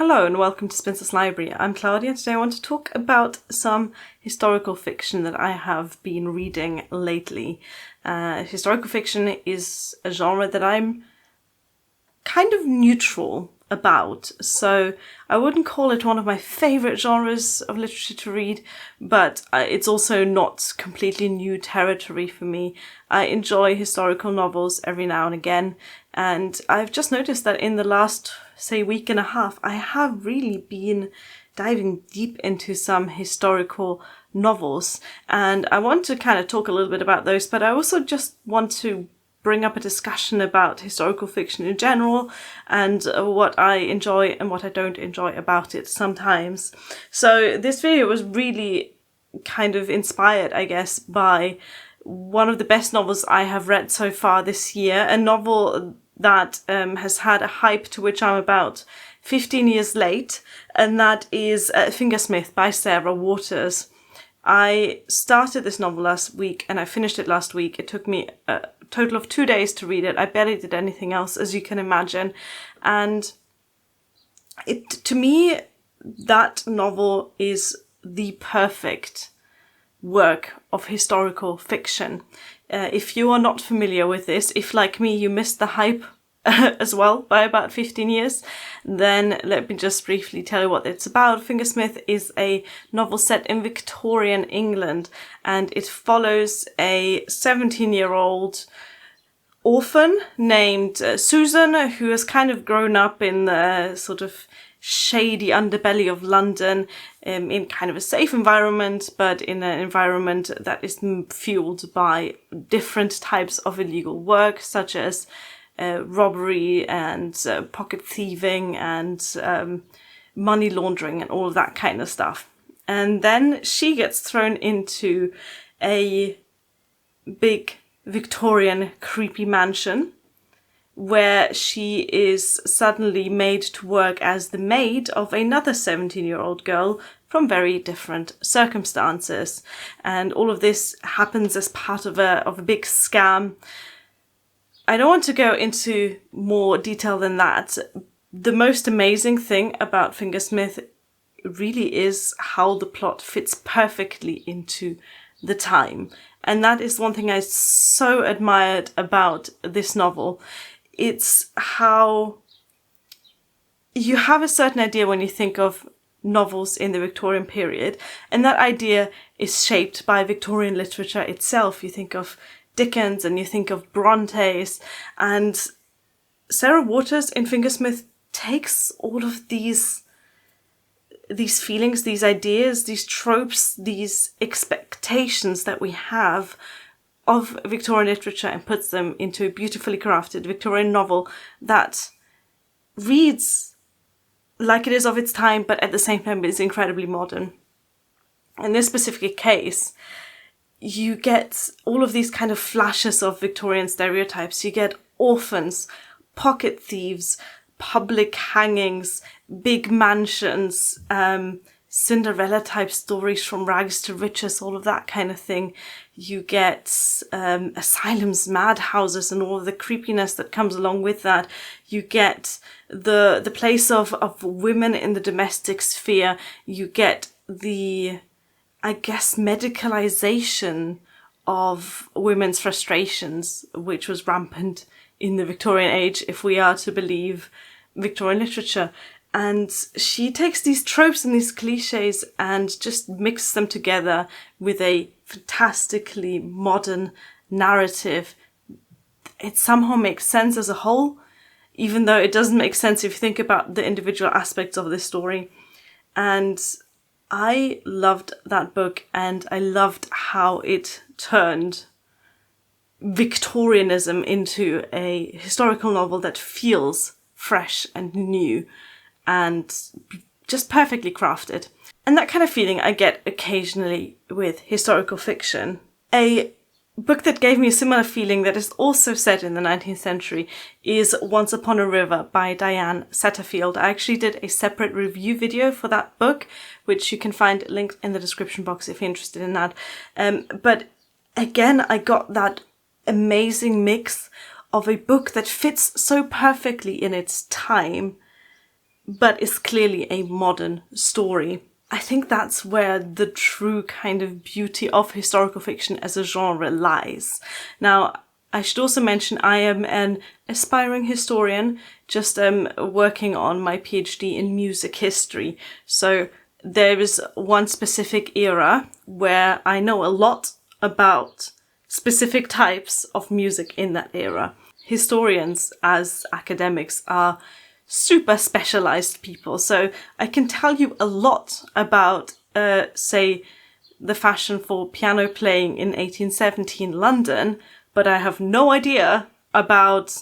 Hello and welcome to Spinster's Library. I'm Claudia. Today I want to talk about some historical fiction that I have been reading lately. Historical fiction is a genre that I'm kind of neutral about, so I wouldn't call it one of my favourite genres of literature to read, but it's also not completely new territory for me. I enjoy historical novels every now and again, and I've just noticed that in the last, say, week and a half, I have really been diving deep into some historical novels, and I want to kind of talk a little bit about those, but I also just want to bring up a discussion about historical fiction in general and what I enjoy and what I don't enjoy about it sometimes. So this video was really kind of inspired, I guess, by one of the best novels I have read so far this year, a novel that has had a hype to which I'm about 15 years late, and that is Fingersmith by Sarah Waters. I started this novel last week and I finished it last week. It took me a total of 2 days to read it. I barely did anything else, as you can imagine. And to me, that novel is the perfect work of historical fiction. If you are not familiar with this, if like me you missed the hype as well by about 15 years, then let me just briefly tell you what it's about. Fingersmith is a novel set in Victorian England, and it follows a 17-year-old orphan named Susan, who has kind of grown up in the sort of shady underbelly of London, in kind of a safe environment, but in an environment that is fueled by different types of illegal work, such as robbery and pocket thieving and money laundering and all of that kind of stuff. And then she gets thrown into a big Victorian creepy mansion where she is suddenly made to work as the maid of another 17-year-old girl from very different circumstances. And all of this happens as part of a big scam. I don't want to go into more detail than that. The most amazing thing about Fingersmith really is how the plot fits perfectly into the time. And that is one thing I so admired about this novel. It's how you have a certain idea when you think of novels in the Victorian period, and that idea is shaped by Victorian literature itself. You think of Dickens and you think of Bronte's, and Sarah Waters in Fingersmith takes all of these feelings, these ideas, these tropes, these expectations that we have of Victorian literature and puts them into a beautifully crafted Victorian novel that reads like it is of its time, but at the same time is incredibly modern. In this specific case, you get all of these kind of flashes of Victorian stereotypes. You get orphans, pocket thieves, public hangings, big mansions, Cinderella type stories from rags to riches, all of that kind of thing. You get asylums, madhouses, and all of the creepiness that comes along with that. You get the place of women in the domestic sphere. You get the, I guess, medicalization of women's frustrations, which was rampant in the Victorian age, if we are to believe Victorian literature. And she takes these tropes and these cliches and just mixes them together with a fantastically modern narrative. It somehow makes sense as a whole, even though it doesn't make sense if you think about the individual aspects of this story. And I loved that book, and I loved how it turned Victorianism into a historical novel that feels fresh and new and just perfectly crafted. And that kind of feeling I get occasionally with historical fiction. A book that gave me a similar feeling that is also set in the 19th century is Once Upon a River by Diane Setterfield. I actually did a separate review video for that book, which you can find linked in the description box if you're interested in that. But again, I got that amazing mix of a book that fits so perfectly in its time, but is clearly a modern story. I think that's where the true kind of beauty of historical fiction as a genre lies. Now, I should also mention I am an aspiring historian, just working on my PhD in music history. So there is one specific era where I know a lot about specific types of music in that era. Historians, as academics, are super specialized people, so I can tell you a lot about, say, the fashion for piano playing in 1817 London, but I have no idea about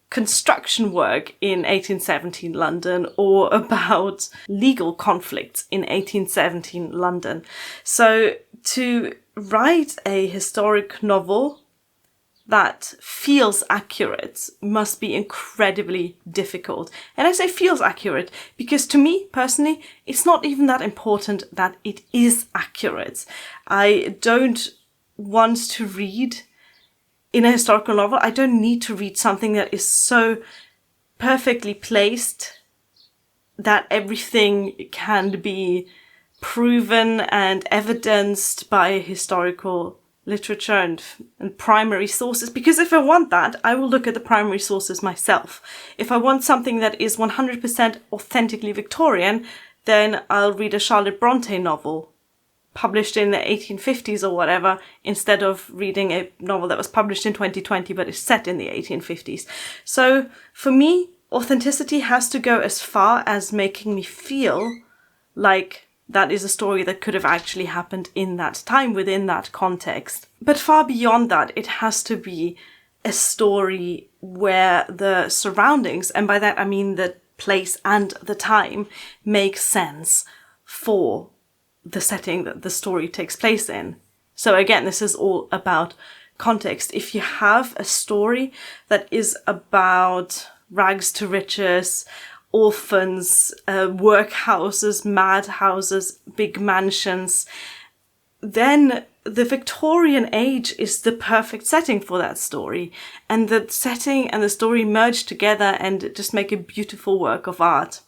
construction work in 1817 London or about legal conflicts in 1817 London. So to write a historic novel that feels accurate must be incredibly difficult. And I say feels accurate because to me personally, it's not even that important that it is accurate. I don't want to read in a historical novel, I don't need to read something that is so perfectly placed that everything can be proven and evidenced by historical literature and primary sources, because if I want that, I will look at the primary sources myself. If I want something that is 100% authentically Victorian, then I'll read a Charlotte Bronte novel published in the 1850s or whatever, instead of reading a novel that was published in 2020 but is set in the 1850s. So for me, authenticity has to go as far as making me feel like that is a story that could have actually happened in that time, within that context. But far beyond that, it has to be a story where the surroundings, and by that I mean the place and the time, make sense for the setting that the story takes place in. So again, this is all about context. If you have a story that is about rags to riches, orphans, workhouses, madhouses, big mansions, then the Victorian age is the perfect setting for that story. And the setting and the story merge together and just make a beautiful work of art.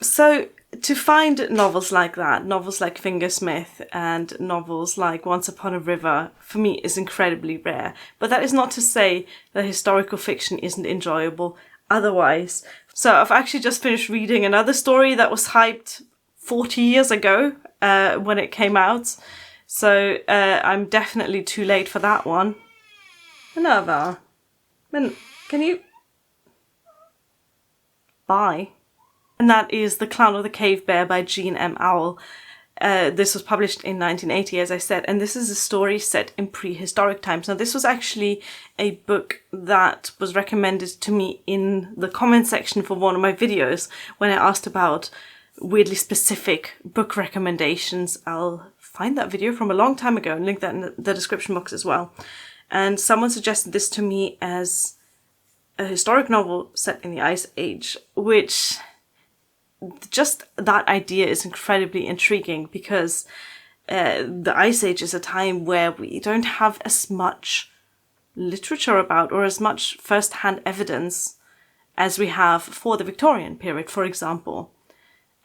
So to find novels like that, novels like Fingersmith and novels like Once Upon a River, for me is incredibly rare. But that is not to say that historical fiction isn't enjoyable otherwise. So I've actually just finished reading another story that was hyped 40 years ago when it came out. So I'm definitely too late for that one. Minerva, can you... Bye. And that is The Clown of the Cave Bear by Jean M. Auel. This was published in 1980, as I said, and this is a story set in prehistoric times. Now, this was actually a book that was recommended to me in the comment section for one of my videos when I asked about weirdly specific book recommendations. I'll find that video from a long time ago and link that in the description box as well. And someone suggested this to me as a historic novel set in the Ice Age, which... just that idea is incredibly intriguing because the Ice Age is a time where we don't have as much literature about or as much first-hand evidence as we have for the Victorian period, for example.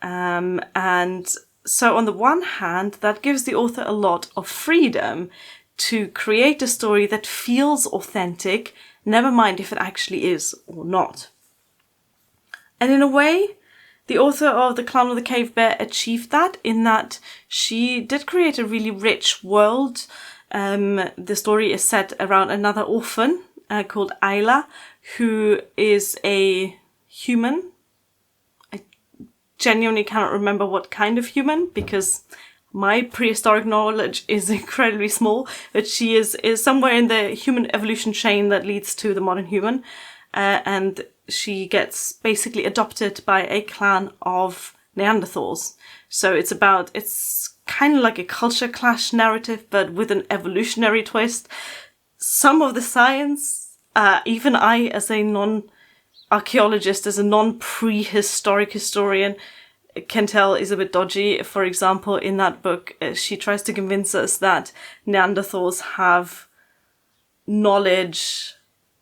And so on the one hand, that gives the author a lot of freedom to create a story that feels authentic, never mind if it actually is or not. And in a way, the author of The Clown of the Cave Bear achieved that in that she did create a really rich world. The story is set around another orphan called Auel, who is a human. I genuinely cannot remember what kind of human because my prehistoric knowledge is incredibly small, but she is somewhere in the human evolution chain that leads to the modern human. And she gets basically adopted by a clan of Neanderthals. So it's kind of like a culture clash narrative, but with an evolutionary twist. Some of the science, even I as a non-archaeologist, as a non-prehistoric historian, can tell is a bit dodgy. For example, in that book, she tries to convince us that Neanderthals have knowledge,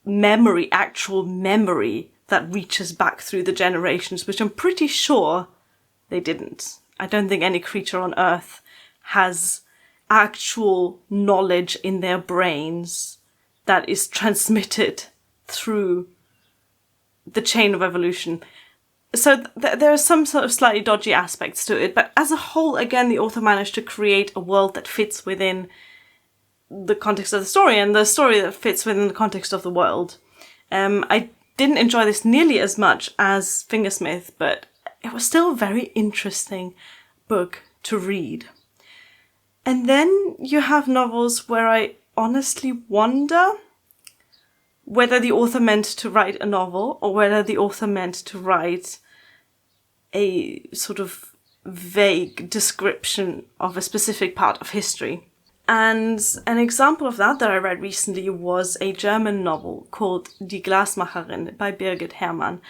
memory, actual memory that reaches back through the generations, which I'm pretty sure they didn't. I don't think any creature on Earth has actual knowledge in their brains that is transmitted through the chain of evolution. So there are some sort of slightly dodgy aspects to it, but as a whole, again, the author managed to create a world that fits within the context of the story, and the story that fits within the context of the world. I didn't enjoy this nearly as much as Fingersmith, but it was still a very interesting book to read. And then you have novels where I honestly wonder whether the author meant to write a novel or whether the author meant to write a sort of vague description of a specific part of history. And an example of that I read recently was a German novel called Die Glasmacherin by Birgit Hermann.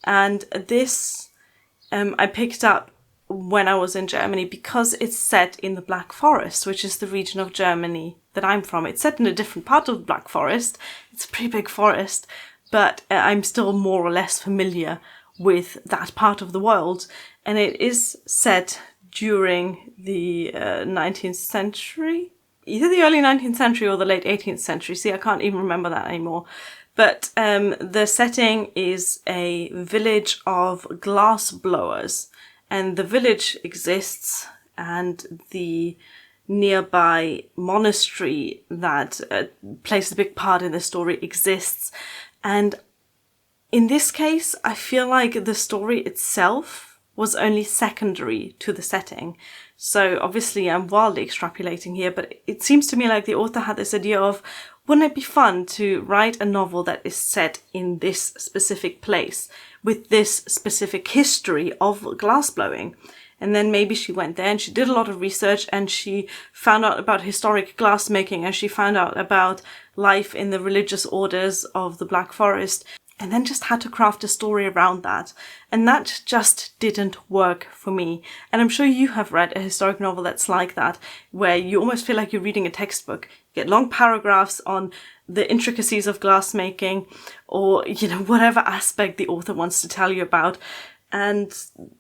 And this I picked up when I was in Germany because it's set in the Black Forest, which is the region of Germany that I'm from. It's set in a different part of the Black Forest. It's a pretty big forest, but I'm still more or less familiar with that part of the world. And it is set during the 19th century, either the early 19th century or the late 18th century. See, I can't even remember that anymore. But the setting is a village of glass blowers. And the village exists, and the nearby monastery that plays a big part in the story exists. And in this case, I feel like the story itself was only secondary to the setting. So obviously I'm wildly extrapolating here, but it seems to me like the author had this idea of, wouldn't it be fun to write a novel that is set in this specific place with this specific history of glassblowing? And then maybe she went there and she did a lot of research and she found out about historic glassmaking and she found out about life in the religious orders of the Black Forest, and then just had to craft a story around that. And that just didn't work for me. And I'm sure you have read a historic novel that's like that, where you almost feel like you're reading a textbook. You get long paragraphs on the intricacies of glassmaking, or, you know, whatever aspect the author wants to tell you about. And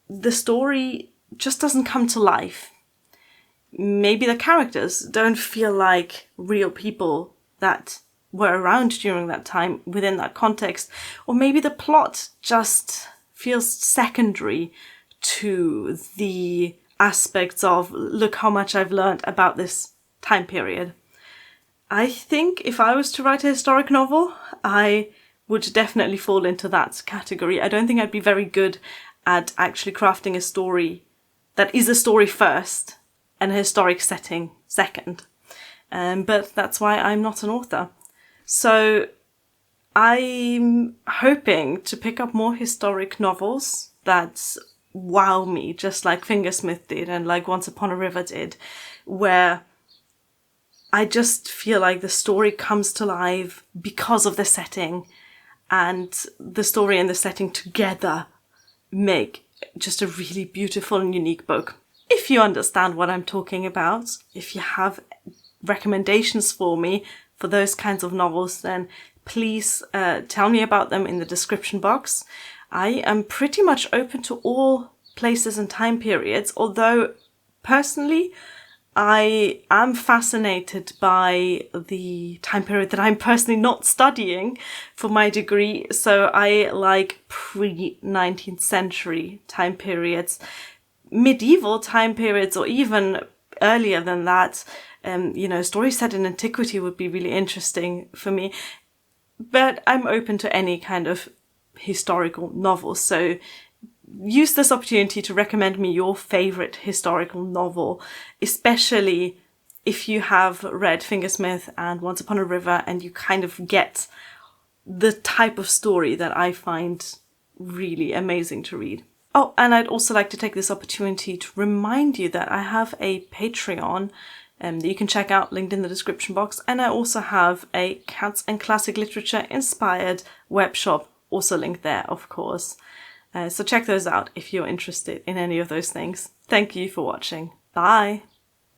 the story just doesn't come to life. Maybe the characters don't feel like real people that were around during that time within that context, or maybe the plot just feels secondary to the aspects of, look how much I've learned about this time period. I think if I was to write a historic novel, I would definitely fall into that category. I don't think I'd be very good at actually crafting a story that is a story first and a historic setting second. But that's why I'm not an author. So I'm hoping to pick up more historic novels that wow me, just like Fingersmith did and like Once Upon a River did, where I just feel like the story comes to life because of the setting, and the story and the setting together make just a really beautiful and unique book. If you understand what I'm talking about, if you have recommendations for me for those kinds of novels, then please tell me about them in the description box. I am pretty much open to all places and time periods, although personally I am fascinated by the time period that I'm personally not studying for my degree. So I like pre-19th century time periods, medieval time periods, or even earlier than that. You know, stories set in antiquity would be really interesting for me. But I'm open to any kind of historical novel. So use this opportunity to recommend me your favorite historical novel, especially if you have read Fingersmith and Once Upon a River and you kind of get the type of story that I find really amazing to read. Oh, and I'd also like to take this opportunity to remind you that I have a Patreon that you can check out, linked in the description box. And I also have a cats and classic literature inspired web shop, also linked there, of course. So check those out if you're interested in any of those things. Thank you for watching. Bye!